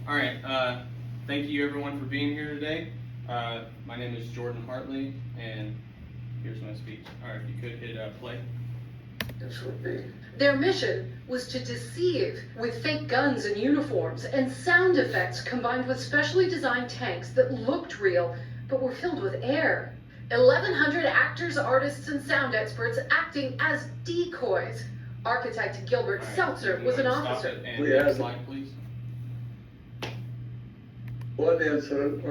All right. Thank you everyone for being here today. My name is Jordan Hartley, and here's my speech. All right, if you could hit play. Their mission was to deceive with fake guns and uniforms and sound effects combined with specially designed tanks that looked real but were filled with air. 1,100 actors, artists, and sound experts acting as decoys. Architect Gilbert Seltzer was an officer. We have slide, please. One incident,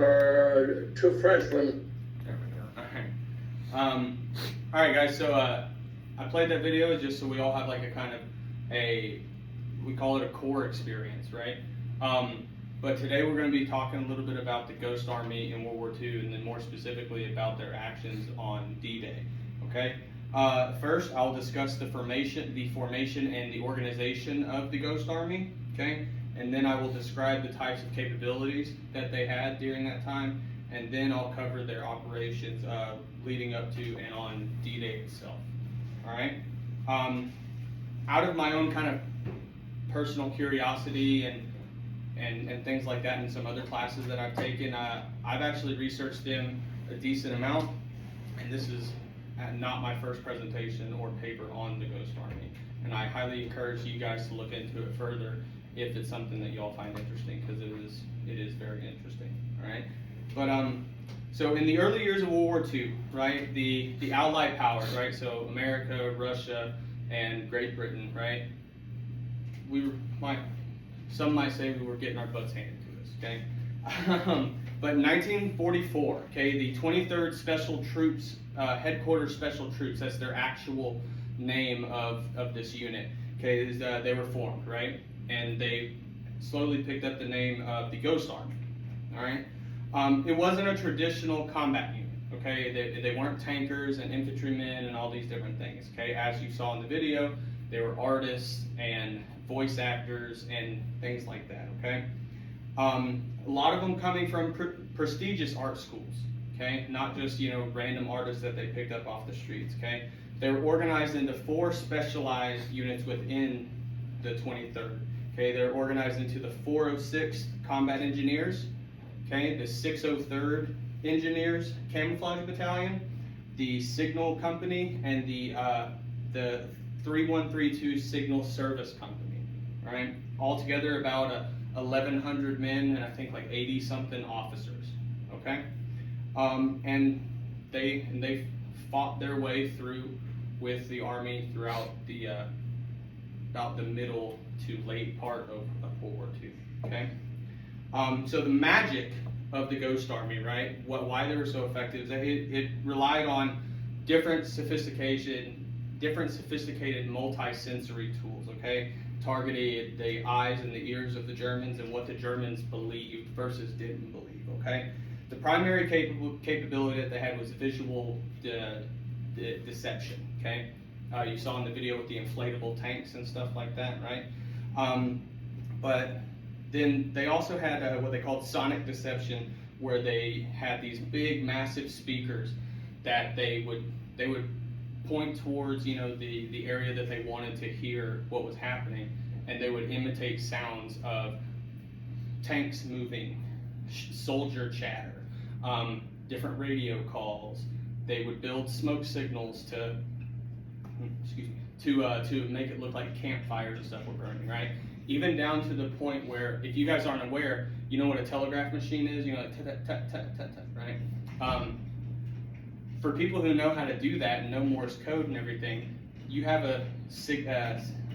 two freshmen. There we go. All right, guys. So I played that video just so we all have like a kind of we call it a core experience, right? But today we're going to be talking a little bit about the Ghost Army in World War II, and then more specifically about their actions on D-Day. Okay. First, I'll discuss the formation and the organization of the Ghost Army. Okay. And then I will describe the types of capabilities that they had during that time, and then I'll cover their operations leading up to and on D-Day itself. All right. Out of my own kind of personal curiosity and things like that, in some other classes that I've taken, I've actually researched them a decent amount, and this is not my first presentation or paper on the Ghost Army, and I highly encourage you guys to look into it further if it's something that y'all find interesting, because it is very interesting. All right. But so in the early years of World War II, right, the Allied powers, right, so America, Russia, and Great Britain, right, some might say we were getting our butts handed to us, okay? But in 1944, okay, the 23rd Special Troops, Headquarters Special Troops, that's their actual name of this unit, okay, they were formed, right? And they slowly picked up the name of the Ghost Army, all right? It wasn't a traditional combat unit, okay? They weren't tankers and infantrymen and all these different things, okay? As you saw in the video, they were artists and voice actors and things like that, okay? A lot of them coming from prestigious art schools, okay? Not just, random artists that they picked up off the streets, okay? They were organized into 4 specialized units within the 23rd, okay? They're organized into the 406th Combat Engineers, okay? The 603rd Engineers Camouflage Battalion, the Signal Company, and the 3132 Signal Service Company. All right, altogether about 1,100 men and I think like 80 something officers. Okay, and they fought their way through with the army throughout the about the middle to late part of World War II. Okay, so the magic of the Ghost Army, right? Why they were so effective is that it relied on different sophisticated multi-sensory tools, okay? Targeted the eyes and the ears of the Germans and what the Germans believed versus didn't believe, okay? The primary capability that they had was visual deception, okay? You saw in the video with the inflatable tanks and stuff like that, right? But then they also had what they called sonic deception, where they had these big, massive speakers that they would point towards, the area that they wanted to hear what was happening, and they would imitate sounds of tanks moving, soldier chatter, different radio calls. They would build smoke signals to make it look like campfires and stuff were burning, right? Even down to the point where, if you guys aren't aware, you know what a telegraph machine is, like tut-tut-tut-tut-tut, right? For people who know how to do that and know Morse code and everything, you have a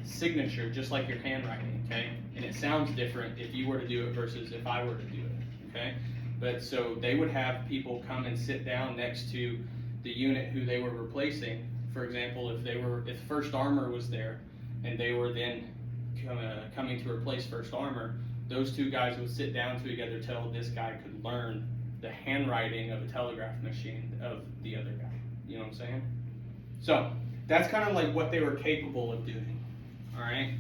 signature just like your handwriting, okay? And it sounds different if you were to do it versus if I were to do it, okay? But so they would have people come and sit down next to the unit who they were replacing. For example, if First Armor was there and they were then coming to replace First Armor, those two guys would sit down together till this guy could learn the handwriting of a telegraph machine of the other guy. You know what I'm saying? So that's kind of like what they were capable of doing. All right.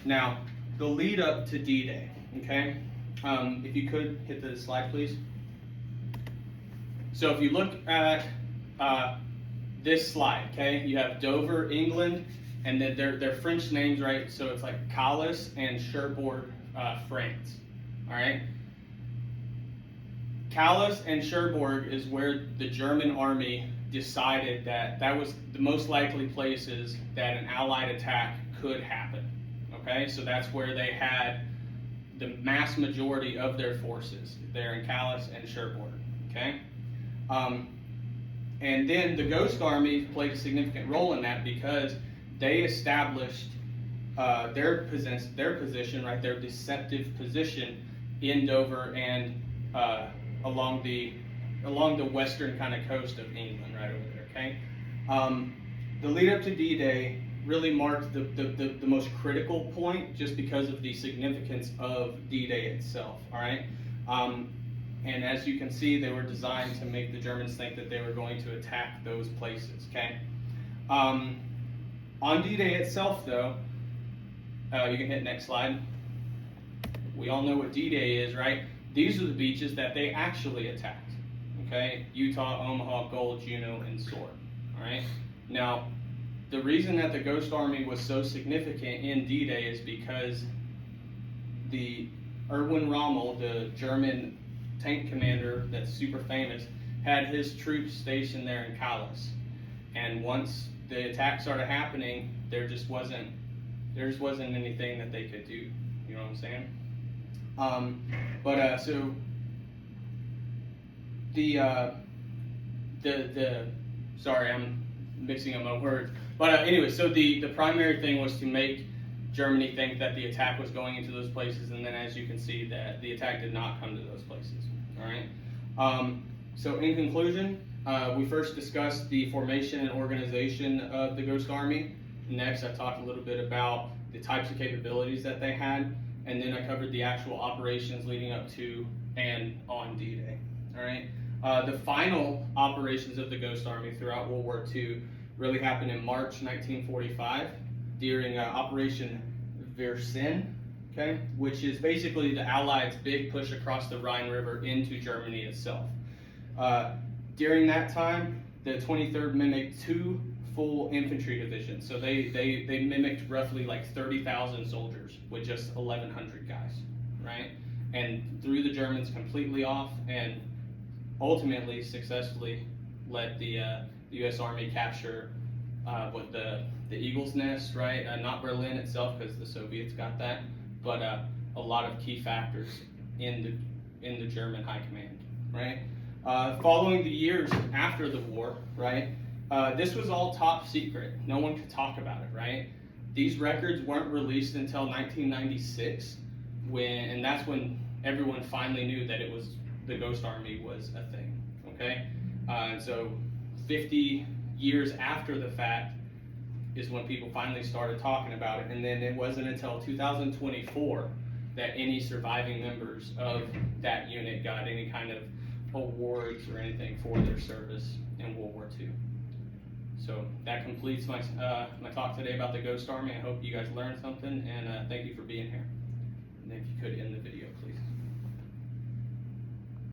Now the lead up to D-Day. Okay. If you could hit the slide, please. So if you look at this slide, okay, you have Dover, England, and then they're French names, right? So it's like Calais and Cherbourg, France. All right. Calais and Cherbourg is where the German army decided that that was the most likely places that an Allied attack could happen. Okay, so that's where they had the mass majority of their forces, there in Calais and Cherbourg. Okay, and then the Ghost Army played a significant role in that because they established their position, right, their deceptive position in Dover and along the western kind of coast of England, right over there. Okay, the lead up to D-Day really marked the most critical point, just because of the significance of D-Day itself. All right, and as you can see, they were designed to make the Germans think that they were going to attack those places. Okay, on D-Day itself, though, you can hit next slide. We all know what D-Day is, right? These are the beaches that they actually attacked. Okay, Utah, Omaha, Gold, Juneau, and Sword. All right. Now, the reason that the Ghost Army was so significant in D-Day is because the Erwin Rommel, the German tank commander that's super famous, had his troops stationed there in Calais. And once the attack started happening, there just wasn't anything that they could do. You know what I'm saying? So sorry, I'm mixing up my words. But anyway, so the primary thing was to make Germany think that the attack was going into those places, and then as you can see, that the attack did not come to those places. All right. So in conclusion, we first discussed the formation and organization of the Ghost Army. Next, I talked a little bit about the types of capabilities that they had, and then I covered the actual operations leading up to and on D-Day. All right. The final operations of the Ghost Army throughout World War II really happened in March 1945 during Operation Versenn, okay, which is basically the Allies' big push across the Rhine River into Germany itself. During that time, the 23rd mimicked 2 full infantry divisions, so they mimicked roughly like 30,000 soldiers with just 1,100 guys, right? And threw the Germans completely off, and ultimately successfully led the U.S. Army capture the Eagle's Nest, right? Not Berlin itself, because the Soviets got that, but a lot of key factors in the German high command, right? Following the years after the war, right? This was all top secret. No one could talk about it, right? These records weren't released until 1996, and that's when everyone finally knew that it was the Ghost Army was a thing. Okay, and so 50 years after the fact is when people finally started talking about it, and then it wasn't until 2024 that any surviving members of that unit got any kind of awards or anything for their service in World War II. So that completes my talk today about the Ghost Army. I hope you guys learned something, and thank you for being here. And if you could end the video, please.